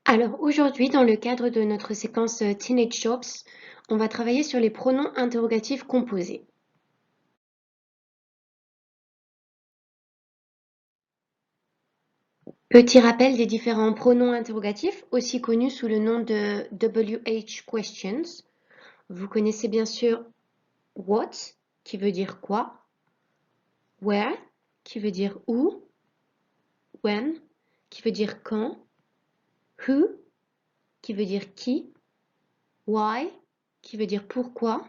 Alors aujourd'hui, dans le cadre de notre séquence Teenage Jobs, on va travailler sur les pronoms interrogatifs composés. Petit rappel des différents pronoms interrogatifs, aussi connus sous le nom de WH questions. Vous connaissez bien sûr what, qui veut dire quoi, where, qui veut dire où, when, qui veut dire quand, who, qui veut dire qui, why, qui veut dire pourquoi,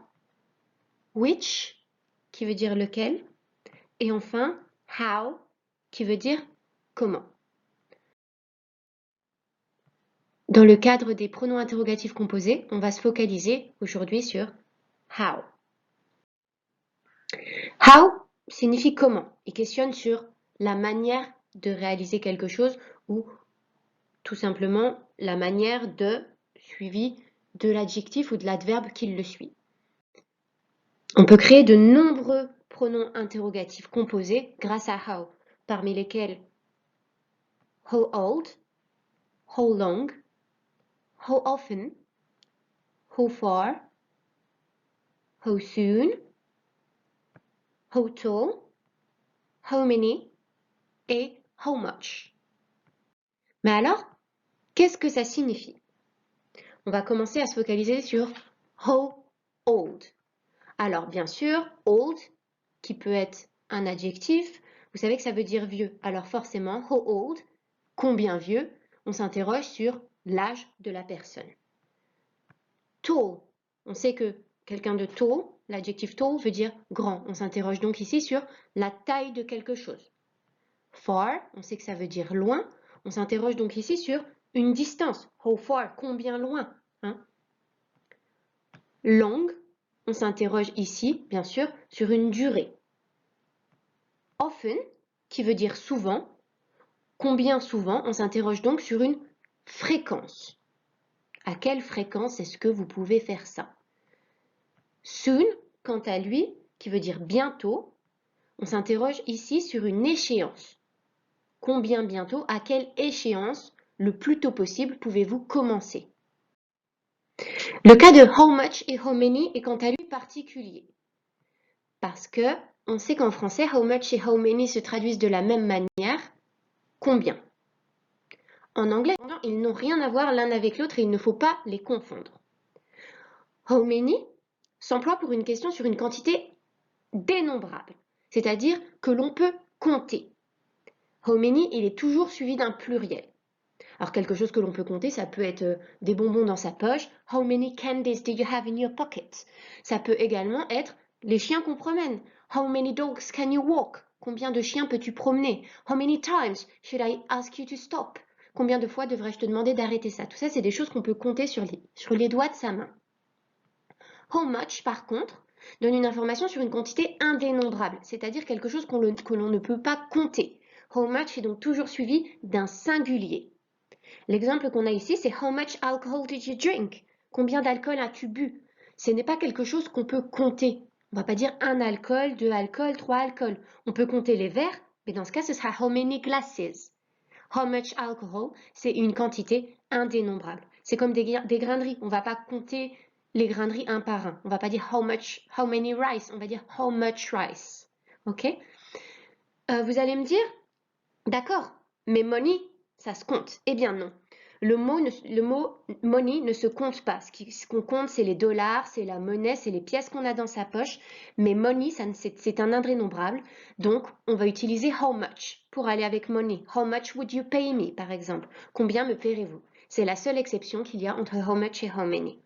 which, qui veut dire lequel, et enfin how, qui veut dire comment. Dans le cadre des pronoms interrogatifs composés, on va se focaliser aujourd'hui sur how. How signifie comment. Il questionne sur la manière de réaliser quelque chose ou tout simplement la manière de suivi de l'adjectif ou de l'adverbe qui le suit. On peut créer de nombreux pronoms interrogatifs composés grâce à how, parmi lesquels how old, how long, how often, how far, how soon, how tall, how many et how much. Mais alors, qu'est-ce que ça signifie? On va commencer à se focaliser sur how old. Alors, bien sûr, old, qui peut être un adjectif, vous savez que ça veut dire vieux. Alors forcément, how old, combien vieux, on s'interroge sur l'âge de la personne. Tall, on sait que quelqu'un de tall, l'adjectif tall veut dire grand. On s'interroge donc ici sur la taille de quelque chose. Far, on sait que ça veut dire loin. On s'interroge donc ici sur une distance. How far, combien loin, hein? Long, on s'interroge ici, bien sûr, sur une durée. Often, qui veut dire souvent. Combien souvent, on s'interroge donc sur une fréquence. À quelle fréquence est-ce que vous pouvez faire ça? Soon, quant à lui, qui veut dire bientôt, on s'interroge ici sur une échéance. Combien bientôt, à quelle échéance, le plus tôt possible, pouvez-vous commencer? Le cas de how much et how many est quant à lui particulier. Parce que on sait qu'en français, how much et how many se traduisent de la même manière, combien. En anglais, ils n'ont rien à voir l'un avec l'autre et il ne faut pas les confondre. How many s'emploie pour une question sur une quantité dénombrable, c'est-à-dire que l'on peut compter. How many, il est toujours suivi d'un pluriel. Alors quelque chose que l'on peut compter, ça peut être des bonbons dans sa poche. How many candies do you have in your pocket? Ça peut également être les chiens qu'on promène. How many dogs can you walk? Combien de chiens peux-tu promener? How many times should I ask you to stop? Combien de fois devrais-je te demander d'arrêter ça? Tout ça, c'est des choses qu'on peut compter sur les doigts de sa main. How much, par contre, donne une information sur une quantité indénombrable, c'est-à-dire quelque chose que l'on ne peut pas compter. How much est donc toujours suivi d'un singulier. L'exemple qu'on a ici, c'est how much alcohol did you drink? Combien d'alcool as-tu bu? Ce n'est pas quelque chose qu'on peut compter. On ne va pas dire un alcool, deux alcools, trois alcools. On peut compter les verres, mais dans ce cas, ce sera how many glasses. How much alcohol, c'est une quantité indénombrable. C'est comme des graineries. On ne va pas compter les graineries un par un. On ne va pas dire how many rice. On va dire how much rice. Ok? Vous allez me dire, d'accord, mais money, ça se compte. Eh bien non. Le mot money ne se compte pas. Ce qu'on compte, c'est les dollars, c'est la monnaie, c'est les pièces qu'on a dans sa poche. Mais money, c'est un indénombrable. Donc, on va utiliser how much pour aller avec money. How much would you pay me, par exemple? Combien me paierez-vous? C'est la seule exception qu'il y a entre how much et how many.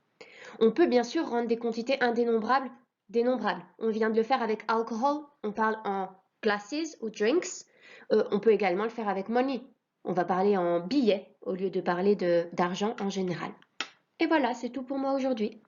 On peut bien sûr rendre des quantités indénombrables dénombrables. On vient de le faire avec alcohol. On parle en glasses ou drinks. On peut également le faire avec money. On va parler en billets au lieu de parler d'argent en général. Et voilà, c'est tout pour moi aujourd'hui.